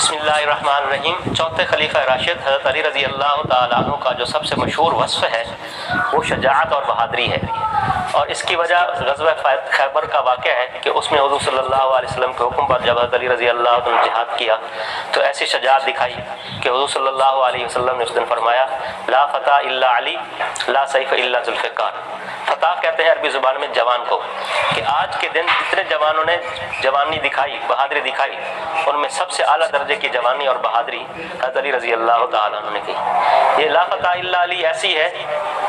बिस्मिल्लाहिर्रहमानिर्रहीम। चौथे खलीफा राशिद हज़रत अली रज़ी अल्लाह तआला अन्हु का जो सबसे मशहूर वस्फ़ है वो शजाअत और बहादरी है। और इसकी वजह ग़ज़वा खैबर का वाक़या है कि उसमें हुज़ूर सल्लल्लाहु अलैहि वसल्लम के हुक्म पर जब हज़रत अली रज़ी अल्लाह तआला ने जिहाद किया तो ऐसी शजाअत दिखाई कि हुज़ूर सल्लल्लाहु अलैहि वसल्लम ने उस दिन फरमाया, ला फ़ता इल्ला अली ला सैफ़ इल्ला ज़ुल्फ़िकार। फतह कहते हैं अरबी ज़ुबान में जवान को, कि आज के दिन जितने जवानों ने जवानी दिखाई, बहादुरी दिखाई, उनमें सबसे आला दर्जे की जवानी और बहादुरी हज़रत अली रज़ी अल्लाह तआला अन्हु ने की। ये ला फ़ता इल्ला अली ऐसी है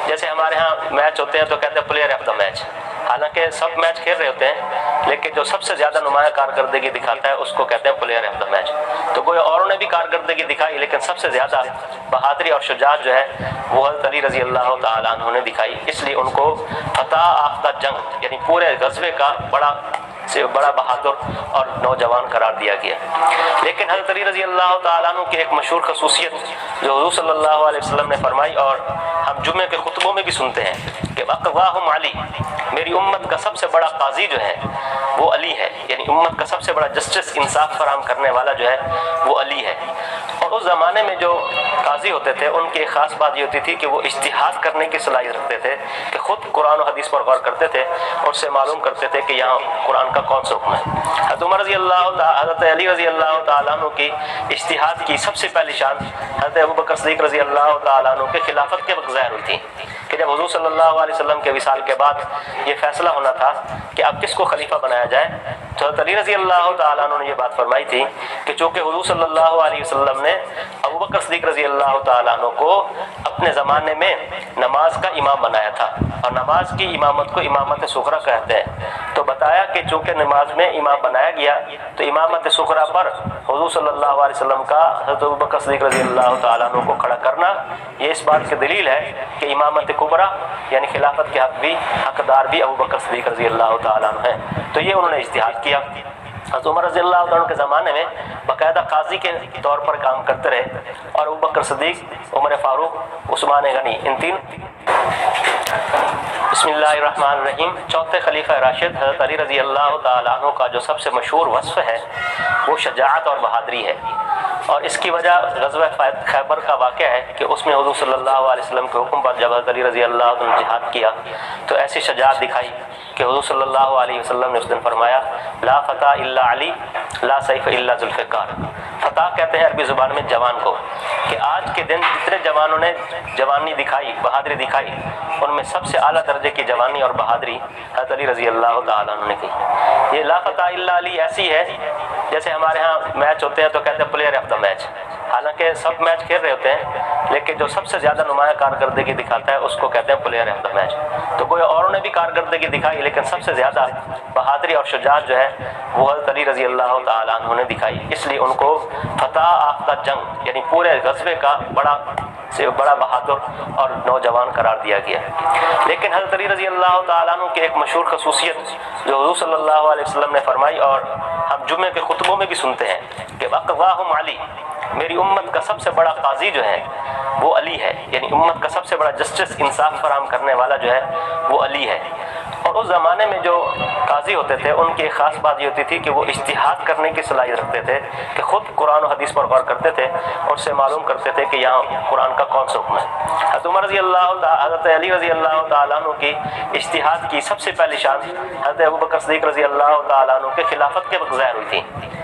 जैसे हमारे यहाँ मैच होते हैं तो कहते हैं प्लेयर ऑफ द मैच। हालांकि सब मैच खेल रहे होते हैं लेकिन जो सबसे ज़्यादा नुमाया कारकर्दगी दिखाता है उसको कहते हैं प्लेयर ऑफ द मैच। तो कोई औरों ने भी कारकर्दगी दिखाई लेकिन सबसे ज़्यादा बहादुरी और शुजाअत जो है वो हज़रत अली रज़ी अल्लाह तआला अन्हु ने दिखाई, इसलिए उनको फतह आफ्ता जंग यानी पूरे ग़ज़वे का बड़ा बहादुर और नौजवान करार दिया गया। लेकिन हज़रत अली रज़ी अल्लाह तआला अन्हु की एक मशहूर खसूसियत जो हुज़ूर सल्लल्लाहु अलैहि वसल्लम ने फरमाई और हम जुम्मे के खुतबों में भी सुनते हैं कि अक़वाहुम अली, मेरी उम्मत का सबसे बड़ा काजी जो है वो अली है, यानी उम्मत का सबसे बड़ा जस्टिस इंसाफ फराहम करने वाला जो है वो अली है। और उस ज़माने में जो काजी होते थे उनकी एक ख़ास बात ये होती थी कि वो इज्तिहाद करने की सलाहियत रखते थे कि ख़ुद कुरान और हदीस पर गौर करते थे और उससे मालूम करते थे कि यहाँ कुरान का कौन सा हुक्म है। हज़रत अली रज़ी अल्लाह तआला अन्हु की इज्तिहाद की सबसे पहली शान हज़रत अबू बकर सिद्दीक़ रज़ी अल्लाह तआला अन्हु के खिलाफत के वक्त ज़ाहिर हुई थी कि जब हुज़ूर सल्लल्लाहु अलैहि वसल्लम के विसाल के बाद ये फैसला होना था कि अब किसको खलीफा बनाया जाए, तो हज़रत अली रज़ी अल्लाह तआला अन्हु ने ये बात फरमाई थी कि चूँकि हुज़ूर सल्लल्लाहु अलैहि वसल्लम ने अबू बकर सिद्दीक़ रज़ी अल्लाह तआला अन्हु को अपने ज़माने में नमाज का इमाम बनाया था और नमाज की इमामत को इमामत सुग़रा कहते हैं, तो बताया कि चूँकि नमाज में इमाम बनाया गया तो इमामत सुग़रा पर हुज़ूर सल्लल्लाहु अलैहि वसल्लम का हज़रत अबू बकर सिद्दीक़ रज़ी अल्लाह तआला अन्हु को खड़ा करना ये इस बात की दलील है कि इमामत कुबरा यानी खिलाफत के हकदार भी अबू बकर सिद्दीक़ रज़ी अल्लाह तआला अन्हु हैं। तो ये उन्होंने इज्तिहाद किया। हज़रत उमर रज़ी अल्लाह तआला के ज़माने में बाकायदा काजी के तौर पर काम करते रहे और अबू बकर सिद्दीक़, उमर फारूक, उस्मान गनी, इन तीन। बिस्मिल्लाहिर्रहमानिर्रहीम। चौथे खलीफा राशिद हज़रत अली रज़ी अल्लाह तआला अन्हु का जो सबसे मशहूर वस्फ़ है वो शजाअत और बहादुरी है। और इसकी वजह ग़ज़वा खैबर का वाक़या है कि उसमें हुज़ूर सल्लल्लाहु अलैहि वसल्लम के हुक्म पर जब हज़रत अली रज़ी अल्लाह तआला ने जिहाद किया तो ऐसी शजाअत दिखाई कि हुज़ूर सल्लल्लाहु अलैहि वसल्लम ने उस दिन फरमाया, ला फ़ता इल्ला अली ला सैफ़ इल्ला ज़ुल्फ़िकार। फतह कहते हैं अरबी ज़ुबान में जवान को, कि आज के दिन जितने जवानों ने जवानी दिखाई, बहादुरी दिखाई, उनमें सबसे आला दर्जे की जवानी और बहादुरी हज़रत अली रज़ी अल्लाह तआला अन्हु ने की। ये ला फ़ता इल्ला अली ऐसी है जैसे हमारे यहाँ मैच होते हैं तो कहते हैं प्लेयर ऑफ द मैच। हालांकि सब मैच खेल रहे होते हैं लेकिन जो सबसे ज़्यादा नुमाया कारकर्दगी दिखाता है उसको कहते हैं प्लेयर ऑफ द मैच। तो कोई औरों ने भी कारकर्दगी दिखाई लेकिन सबसे ज़्यादा बहादुरी और शुजाअत जो है वो हज़रत अली रज़ी अल्लाह तआला अन्हु ने दिखाई, इसलिए उनको फतह आफ्ता जंग यानी पूरे ग़ज़वे का बड़ा बहादुर और नौजवान करार दिया गया। लेकिन हज़रत अली रज़ी अल्लाह तआला अन्हु की एक मशहूर खसूसियत जो हुज़ूर सल्लल्लाहु अलैहि वसल्लम ने फरमाई और हम जुम्मे के खुतबों में भी सुनते हैं कि अक़वाहुम अली, मेरी उम्मत का सबसे बड़ा काजी जो है वो अली है, यानी उम्मत का सबसे बड़ा जस्टिस इंसाफ फराहम करने वाला जो है वो अली है। और उस ज़माने में जो काजी होते थे उनकी एक ख़ास बात ये होती थी कि वो इज्तिहाद करने की सलाहियत रखते थे कि ख़ुद कुरान और हदीस पर गौर करते थे और उससे मालूम करते थे कि यहाँ कुरान का कौन सा हुक्म है। हज़रत अली रज़ी अल्लाह तआला अन्हु की इज्तिहाद की सबसे पहली शान हज़रत अबू बकर सिद्दीक़ रज़ी अल्लाह तआला अन्हु के खिलाफत के वक्त ज़ाहिर हुई थी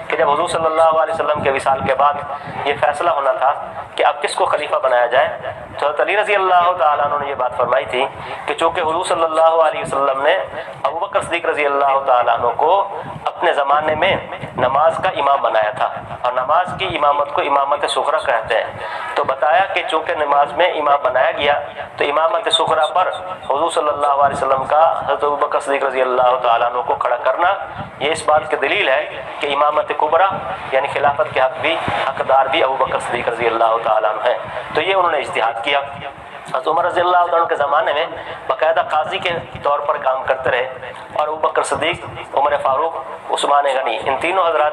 कि जब हुज़ूर सल्लल्लाहु अलैहि वसल्लम के विसाल के बाद ये फैसला होना था कि अब किसको खलीफा बनाया जाए, तो हज़रत अली रज़ी अल्लाह तआला अन्हु ने ये बात फरमाई थी कि चूँकि हुज़ूर सल्लल्लाहु अलैहि वसल्लम ने अबू बकर सिद्दीक़ रज़ी अल्लाह तआला अन्हु को अपने ज़माने में नमाज का इमाम बनाया था और नमाज की इमामत को इमामत सुग़रा कहते हैं, तो बताया कि चूँकि नमाज में इमाम बनाया गया तो इमामत सुग़रा पर हुज़ूर सल्लल्लाहु अलैहि वसल्लम का हज़रत अबू बकर सिद्दीक़ रज़ी अल्लाह तआला अन्हु को खड़ा करना ये इस बात की दलील है कि इमामत कुबरा यानी खिलाफत के हकदार भी अबू बकर सिद्दीक़ रज़ी अल्लाह तआला अन्हु हैं। तो ये उन्होंने इज्तिहाद किया। हज़रत उमर रज़ी अल्लाह तआला के ज़माने में बाकायदा काजी के तौर पर काम करते रहे और अबू बकर सिद्दीक़, उमर फारूक, उस्मान गनी, इन तीनों हज़रात